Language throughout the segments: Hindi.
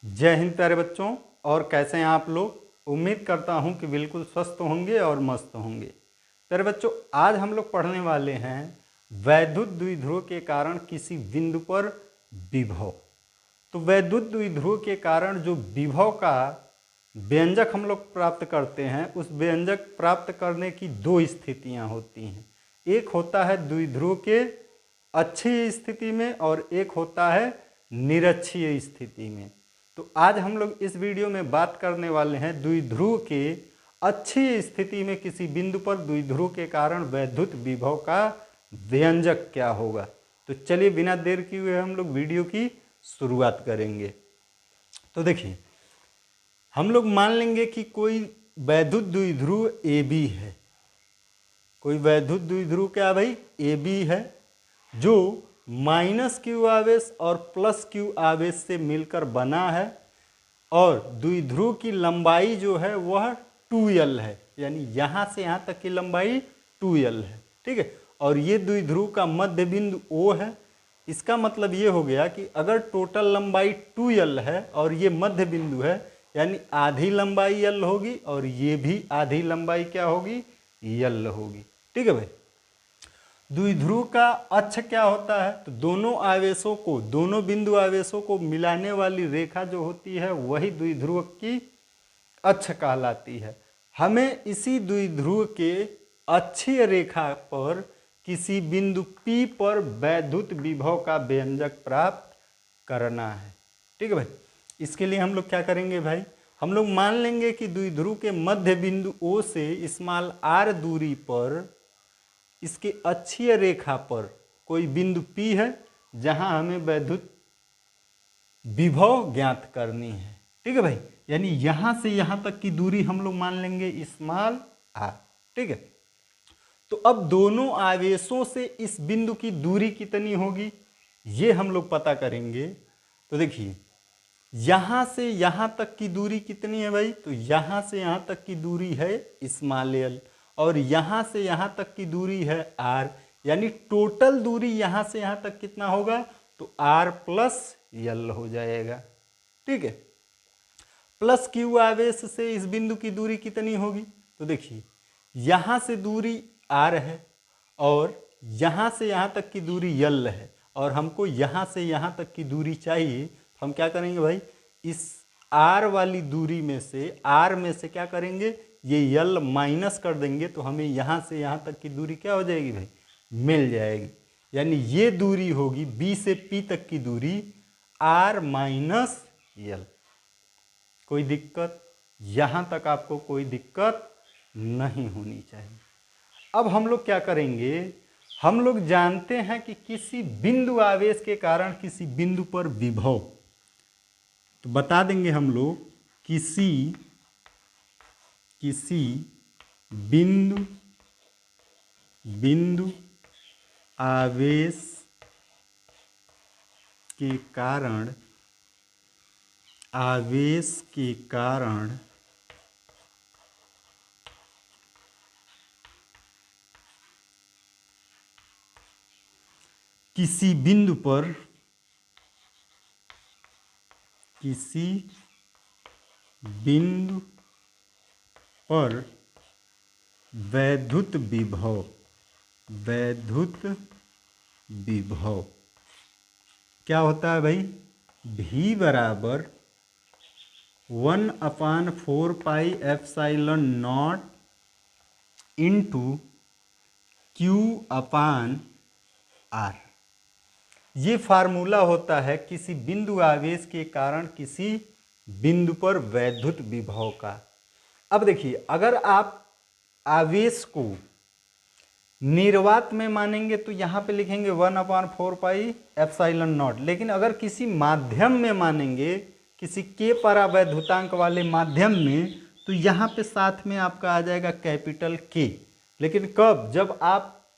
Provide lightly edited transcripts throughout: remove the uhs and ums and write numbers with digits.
जय हिंद प्यारे बच्चों। और कैसे हैं आप लोग? उम्मीद करता हूं कि बिल्कुल स्वस्थ होंगे और मस्त होंगे। प्यारे बच्चों, आज हम लोग पढ़ने वाले हैं वैद्युत द्विध्रुव के कारण किसी बिंदु पर विभव। तो वैद्युत द्विध्रुव के कारण जो विभव का व्यंजक हम लोग प्राप्त करते हैं, उस व्यंजक प्राप्त करने की दो स्थितियां होती हैं। एक होता है द्विध्रुव के अक्षीय स्थिति में और एक होता है निरक्षीय स्थिति में। तो आज हम लोग इस वीडियो में बात करने वाले हैं द्विध्रुव के अक्षीय स्थिति में किसी बिंदु पर द्विध्रुव के कारण वैद्युत विभव का व्यंजक क्या होगा। तो चलिए बिना देर किए हुए हम लोग वीडियो की शुरुआत करेंगे। तो देखिए, हम लोग मान लेंगे कि कोई वैद्युत द्विध्रुव AB है। कोई वैद्युत द्विध्रुव क्या भाई? AB है, जो -q आवेश और +q आवेश से मिलकर बना है और द्विध्रुव की लंबाई जो है वह 2l है, यानी यहाँ से यहाँ तक की लंबाई 2l है। ठीक है, और ये द्विध्रुव का मध्य बिंदु O है। इसका मतलब ये हो गया कि अगर टोटल लंबाई 2l है और ये मध्य बिंदु है, यानी आधी लंबाई l होगी और ये भी आधी लंबाई क्या होगी? l होगी। ठीक है भाई। द्विध्रुव का अक्ष क्या होता है? तो दोनों बिंदु आवेशों को मिलाने वाली रेखा जो होती है वही द्विध्रुव की अक्ष कहलाती है। हमें इसी द्विध्रुव के अक्षीय रेखा पर किसी बिंदु P पर वैद्युत विभव का व्यंजक प्राप्त करना है। ठीक है भाई। इसके लिए हम लोग क्या करेंगे भाई? हम लोग मान लेंगे कि द्विध्रुव के मध्य बिंदु O से r दूरी पर इसके अक्षीय रेखा पर कोई बिंदु P है जहां हमें वैद्युत विभव ज्ञात करनी है। ठीक है भाई, यानी यहां से यहां तक की दूरी हम लोग मान लेंगे r। ठीक है, तो अब दोनों आवेशों से इस बिंदु की दूरी कितनी होगी ये हम लोग पता करेंगे। तो देखिए, यहां से यहां तक की दूरी कितनी है भाई? तो यहां से यहां तक की दूरी है l और यहां से यहां तक की दूरी है r, यानी टोटल दूरी यहां से यहां तक कितना होगा? तो r + l हो जाएगा। ठीक है, +q आवेश से इस बिंदु की दूरी कितनी होगी? तो देखिए, यहां से दूरी r है और यहां से यहां तक की दूरी l है और हमको यहां से यहां तक की दूरी चाहिए। तो हम क्या करेंगे भाई? इस r वाली दूरी में से r में से क्या करेंगे? ये l माइनस कर देंगे तो हमें यहाँ से यहाँ तक की दूरी क्या हो जाएगी भाई? मिल जाएगी। यानी ये दूरी होगी B से P तक की दूरी r - l। कोई दिक्कत? यहाँ तक आपको कोई दिक्कत नहीं होनी चाहिए। अब हम लोग क्या करेंगे? हम लोग जानते हैं कि किसी बिंदु आवेश के कारण किसी बिंदु पर विभव, तो बता देंगे हम लोग किसी बिंदु आवेश के कारण किसी बिंदु पर वैद्युत विभव क्या होता है भाई? V = 1/4πε0 Q/r। ये फार्मूला होता है किसी बिंदु आवेश के कारण किसी बिंदु पर वैद्युत विभव का। अब देखिए, अगर आप आवेश को निर्वात में मानेंगे तो यहाँ पे लिखेंगे 1/4πε0, लेकिन अगर किसी माध्यम में मानेंगे, किसी के परावैद्युतांक वाले माध्यम में, तो यहाँ पे साथ में आपका आ जाएगा कैपिटल K। लेकिन कब? जब आप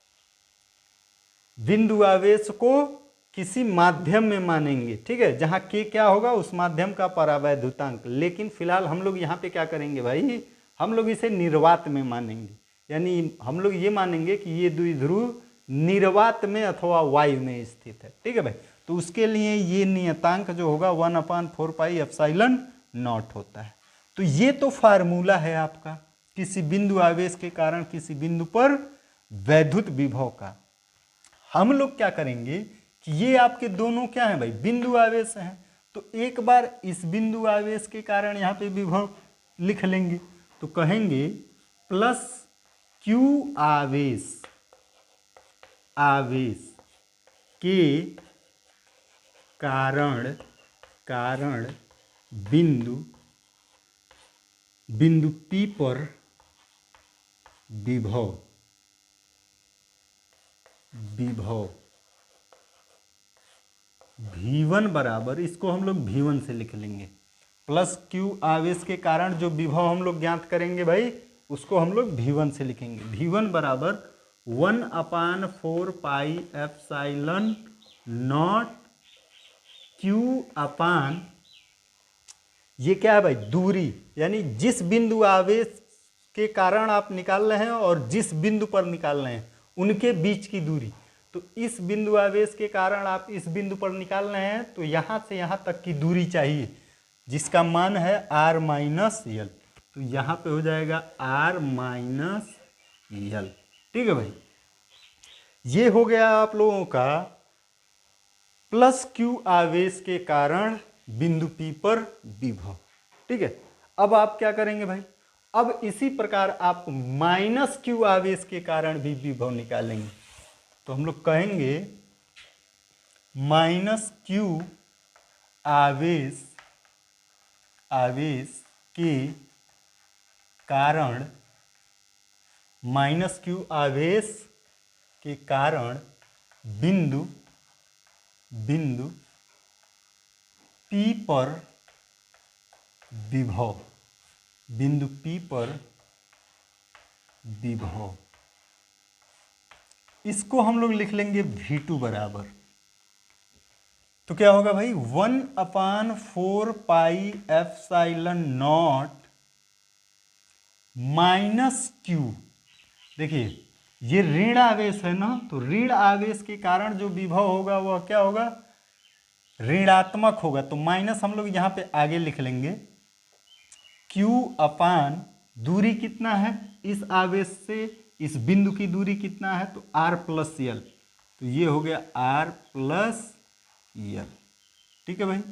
बिंदु आवेश को किसी माध्यम में मानेंगे। ठीक है, जहाँ K क्या होगा? उस माध्यम का परावैद्युतांक। लेकिन फिलहाल हम लोग यहाँ पे क्या करेंगे भाई? हम लोग इसे निर्वात में मानेंगे, यानी हम लोग ये मानेंगे कि ये द्विध्रुव निर्वात में अथवा वायु में स्थित है। ठीक है भाई, तो उसके लिए ये नियतांक जो होगा 1/4πε0 होता है। तो ये तो फार्मूला है आपका किसी बिंदु आवेश के कारण किसी बिंदु पर वैद्युत विभव का। हम लोग क्या करेंगे कि ये आपके दोनों क्या हैं भाई, बिंदु आवेश हैं। तो एक बार इस बिंदु आवेश के कारण यहाँ पे विभव लिख लेंगे, तो कहेंगे प्लस क्यू आवेश के कारण बिंदु P पर विभव V1 बराबर, इसको हम लोग V1 से लिख लेंगे, प्लस क्यू आवेश के कारण जो विभव हम लोग ज्ञात करेंगे भाई उसको हम लोग V1 से लिखेंगे। V1 बराबर 1/4πε0 क्यू अपान, ये क्या है भाई, दूरी, यानी जिस बिंदु आवेश के कारण आप निकाल रहे हैं और जिस बिंदु पर निकाल रहे हैं उनके बीच की दूरी। तो इस बिंदु आवेश के कारण आप इस बिंदु पर निकाल रहे हैं तो यहाँ से यहाँ तक की दूरी चाहिए जिसका मान है r-l। तो यहाँ पे हो जाएगा r-l। ठीक है भाई, ये हो गया आप लोगों का प्लस क्यू आवेश के कारण बिंदु P पर विभव। ठीक है, अब आप क्या करेंगे भाई, अब इसी प्रकार आप माइनस क्यू आवेश के कारण भी विभव निकालेंगे। तो हम लोग कहेंगे माइनस क्यू आवेश के कारण, माइनस क्यू आवेश के कारण बिंदु P पर विभव, बिंदु P पर विभव, इसको हम लोग लिख लेंगे V2 बराबर। तो क्या होगा भाई, 1/4πε0 माइनस क्यू। देखिए ये ऋण आवेश है ना, तो ऋण आवेश के कारण जो विभव होगा वह क्या होगा, ऋणात्मक होगा। तो माइनस हम लोग यहाँ पे आगे लिख लेंगे Q अपान दूरी कितना है इस आवेश से इस बिंदु की दूरी कितना है, तो r+l। तो ये हो गया r+l। ठीक है भाई,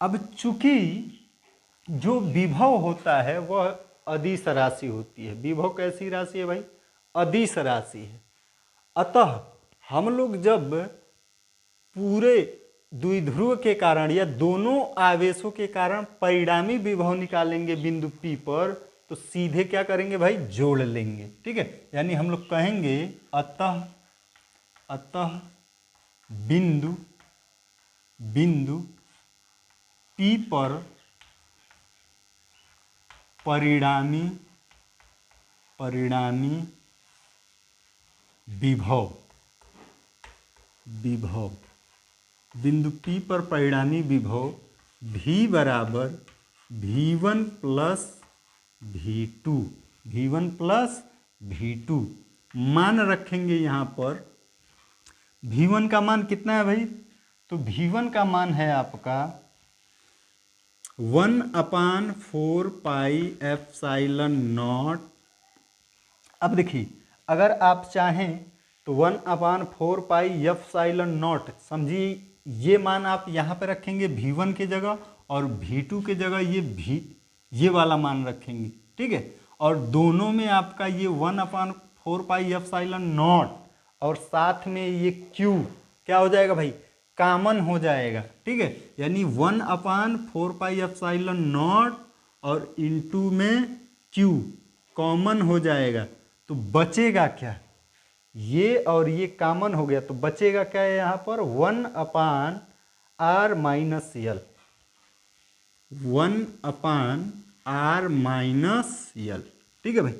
अब चूंकि जो विभव होता है वह अदिश राशि होती है। विभव कैसी राशि है भाई, अदिश राशि है। अतः हम लोग जब पूरे द्विध्रुव के कारण या दोनों आवेशों के कारण परिणामी विभव निकालेंगे बिंदु P पर, तो सीधे क्या करेंगे भाई, जोड़ लेंगे। ठीक है, यानी हम लोग कहेंगे अतः बिंदु P पर परिणामी विभव, बिंदु P पर परिणामी विभव V बराबर V1 प्लस V2 मान रखेंगे। यहाँ पर V1 का मान कितना है भाई, तो V1 का मान है आपका 1/4πε0। अब देखिए अगर आप चाहें तो 1/4πε0, समझिए ये मान आप यहाँ पे रखेंगे V1 की जगह और V2 की जगह ये वाला मान रखेंगे। ठीक है, और दोनों में आपका ये 1/4πε0 और साथ में ये Q क्या हो जाएगा भाई, कॉमन हो जाएगा। ठीक है, यानी 1/4πε0 और इंटू में Q कॉमन हो जाएगा। तो बचेगा क्या, ये और ये कॉमन हो गया, तो बचेगा क्या है यहाँ पर 1/r-l, 1/r-l। ठीक है भाई,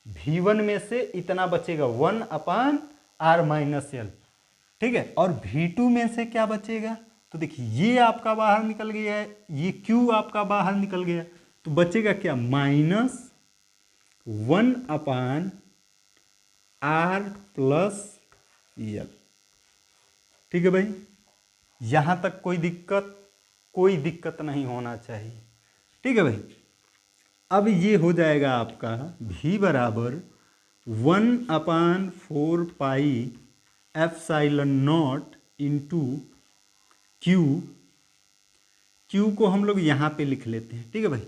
V1 में से इतना बचेगा 1/r-l। ठीक है, और V2 में से क्या बचेगा, तो देखिए ये आपका बाहर निकल गया है, ये Q आपका बाहर निकल गया, तो बचेगा क्या, -1/r+l। ठीक है भाई, यहाँ तक कोई दिक्कत नहीं होना चाहिए। ठीक है भाई, अब ये हो जाएगा आपका v बराबर 1/4πε0 इंटू क्यू। क्यू को हम लोग यहाँ पे लिख लेते हैं। ठीक है भाई,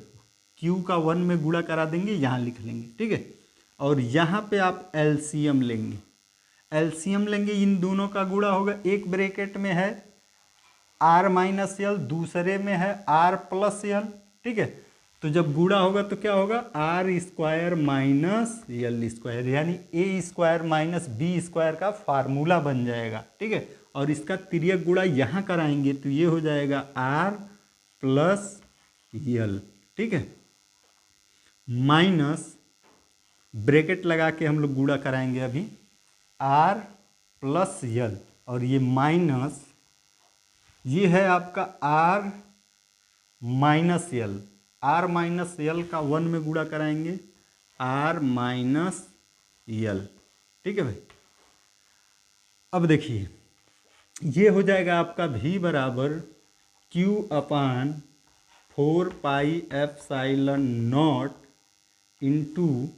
क्यू का 1 में गुणा करा देंगे, यहाँ लिख लेंगे। ठीक है, और यहाँ पे आप एलसीएम लेंगे। एलसीएम लेंगे, इन दोनों का गुणा होगा। एक ब्रैकेट में है आर माइनस यल, दूसरे में है आर प्लस यल। ठीक है, तो जब गुणा होगा तो क्या होगा, R square minus L square, यानी A square minus B square का फार्मूला बन जाएगा। ठीक है, और इसका तिर्यक गुणा यहाँ कराएंगे तो ये हो जाएगा आर प्लस यल। ठीक है, माइनस ब्रैकेट लगा के हम लोग गुणा कराएंगे अभी, आर प्लस यल, और ये माइनस, ये है आपका R minus L. R minus L का 1 में गुणा कराएंगे, आर माइनस यल। ठीक है भाई, अब देखिए ये हो जाएगा आपका v बराबर Q/4πε0 इंटू,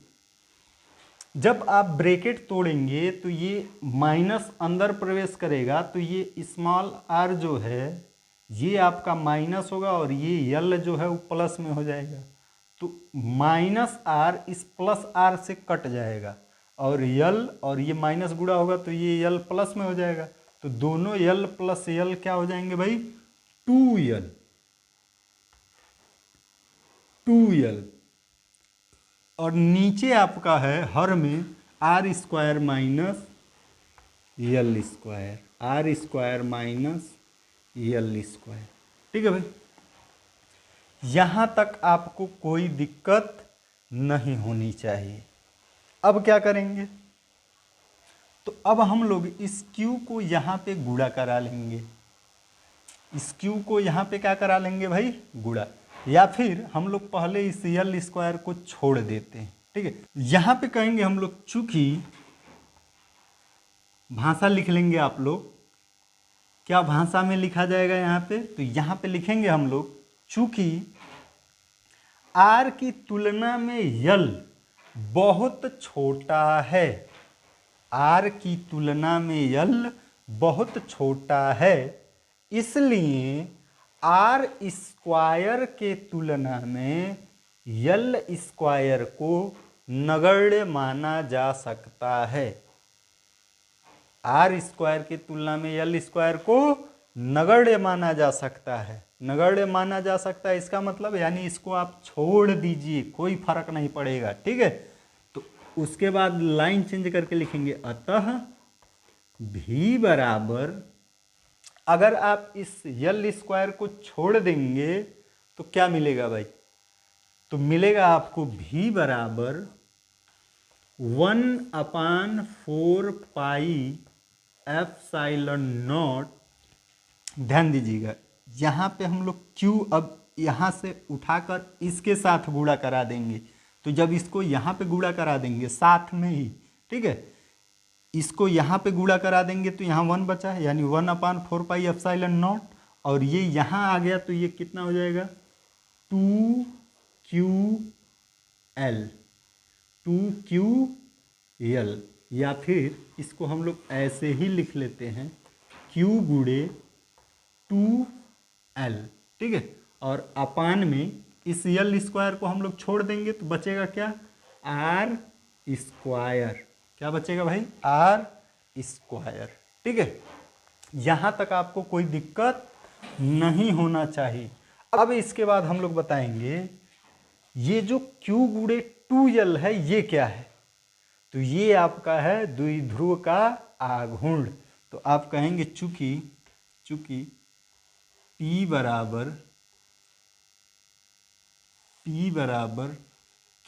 जब आप ब्रैकेट तोड़ेंगे तो ये माइनस अंदर प्रवेश करेगा, तो ये स्मॉल आर जो है ये आपका माइनस होगा, और ये यल जो है वो प्लस में हो जाएगा। तो माइनस आर इस प्लस आर से कट जाएगा, और यल और ये माइनस गुणा होगा तो ये यल प्लस में हो जाएगा। तो दोनों यल प्लस यल क्या हो जाएंगे भाई, 2यल। और नीचे आपका है हर में R square minus L square, R square minus L square. ठीक है भाई, यहाँ तक आपको कोई दिक्कत नहीं होनी चाहिए। अब क्या करेंगे, तो अब हम लोग इस Q को यहाँ पे गुणा करा लेंगे। इस Q को यहाँ पे क्या करा लेंगे भाई, गुणा, या फिर हम लोग पहले इस यल स्क्वायर को छोड़ देते हैं। ठीक है, यहाँ पे कहेंगे हम लोग, चूंकि भाषा लिख लेंगे आप लोग, क्या भाषा में लिखा जाएगा यहाँ पे, तो यहाँ पे लिखेंगे हम लोग, चूंकि आर की तुलना में यल बहुत छोटा है, आर की तुलना में यल बहुत छोटा है, इसलिए आर स्क्वायर के तुलना में यल स्क्वायर को नगण्य माना जा सकता है। आर स्क्वायर की तुलना में यल स्क्वायर को नगण्य माना जा सकता है। नगण्य माना जा सकता है इसका मतलब यानी इसको आप छोड़ दीजिए, कोई फर्क नहीं पड़ेगा। ठीक है, तो उसके बाद लाइन चेंज करके लिखेंगे, अतः v बराबर, अगर आप इस यल स्क्वायर को छोड़ देंगे तो क्या मिलेगा भाई, तो मिलेगा आपको v बराबर 1/4πε0। ध्यान दीजिएगा, यहाँ पे हम लोग Q अब यहाँ से उठाकर इसके साथ गुणा करा देंगे, तो जब इसको यहाँ पे गुणा करा देंगे साथ में ही, ठीक है, इसको यहाँ पे गुणा करा देंगे तो यहाँ 1 बचा है, यानी 1/4πε0, और ये यहाँ आ गया तो ये कितना हो जाएगा, 2QL, या फिर इसको हम लोग ऐसे ही लिख लेते हैं, Q गुणे 2L। ठीक है, और अपान में इस यल स्क्वायर को हम लोग छोड़ देंगे तो बचेगा क्या, आर स्क्वायर। क्या बचेगा भाई, आर स्क्वायर। ठीक है, यहाँ तक आपको कोई दिक्कत नहीं होना चाहिए। अब इसके बाद हम लोग बताएंगे ये जो Q गुणे 2L है ये क्या है, तो ये आपका है द्विध्रुव का आघूर्ण। तो आप कहेंगे चूंकि P बराबर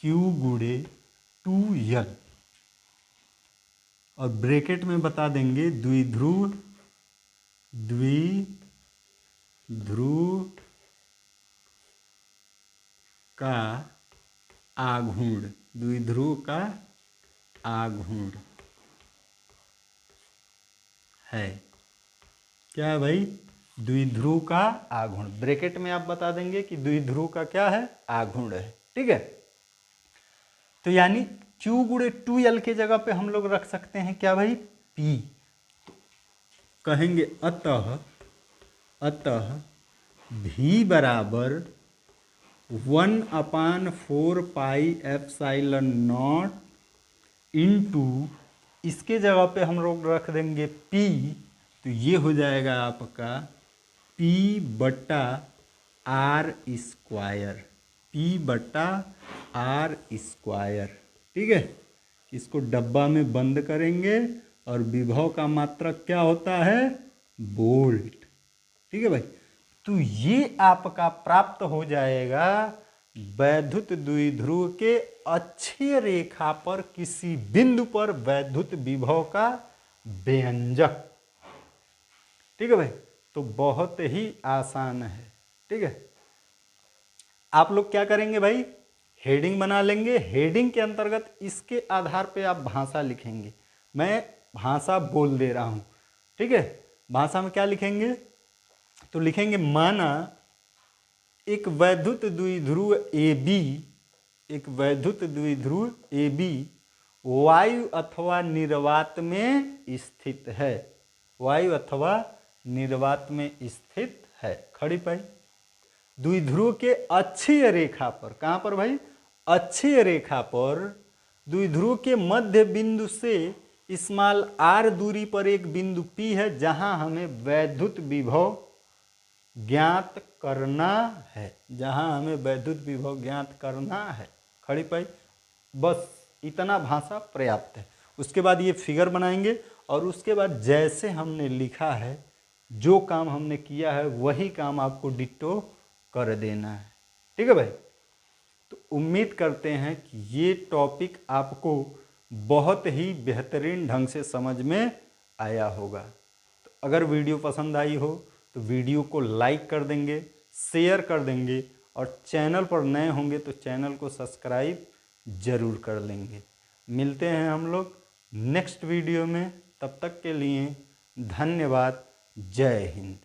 Q गुणे 2L, और ब्रैकेट में बता देंगे द्विध्रुव का आघूर्ण, द्विध्रुव का आघूर्ण है। क्या है भाई, द्विध्रुव का आघूर्ण। ब्रैकेट में आप बता देंगे कि द्विध्रुव का क्या है, आघूर्ण है। ठीक है, तो यानी Q गुणे 2L के जगह पे हम लोग रख सकते हैं क्या भाई, P। तो कहेंगे अतः V बराबर 1/4 पाई एप्सिलॉन नॉट इंटू, इसके जगह पे हम लोग रख देंगे P, तो ये हो जाएगा आपका P बटा R स्क्वायर, P बटा R स्क्वायर। ठीक है, इसको डब्बा में बंद करेंगे और विभव का मात्रक क्या होता है, वोल्ट। ठीक है भाई, तो ये आपका प्राप्त हो जाएगा वैद्युत द्विध्रुव के अक्षीय रेखा पर किसी बिंदु पर वैद्युत विभव का व्यंजक। ठीक है भाई, तो बहुत ही आसान है। ठीक है, आप लोग क्या करेंगे भाई, हेडिंग बना लेंगे। हेडिंग के अंतर्गत इसके आधार पे आप भाषा लिखेंगे। मैं भाषा बोल दे रहा हूं। ठीक है, भाषा में क्या लिखेंगे, तो लिखेंगे माना एक वैद्युत द्विध्रुव AB, एक वैद्युत द्विध्रुव AB वायु अथवा निर्वात में स्थित है, वायु अथवा निर्वात में स्थित है। खड़ी पाई द्विध्रुव के अक्षीय रेखा पर, कहां पर भाई, अक्षीय रेखा पर द्विध्रुव के मध्य बिंदु से स्मॉल r दूरी पर एक बिंदु P है, जहां हमें वैद्युत विभव ज्ञात करना है, जहां हमें वैद्युत विभव ज्ञात करना है। खड़ी पाई, बस इतना भाषा पर्याप्त है। उसके बाद ये फिगर बनाएंगे और उसके बाद जैसे हमने लिखा है, जो काम हमने किया है वही काम आपको डिट्टो कर देना है। ठीक है भाई, तो उम्मीद करते हैं कि ये टॉपिक आपको बहुत ही बेहतरीन ढंग से समझ में आया होगा। तो अगर वीडियो पसंद आई हो तो वीडियो को लाइक कर देंगे, शेयर कर देंगे, और चैनल पर नए होंगे तो चैनल को सब्सक्राइब जरूर कर लेंगे। मिलते हैं हम लोग नेक्स्ट वीडियो में, तब तक के लिए धन्यवाद। जय हिंद।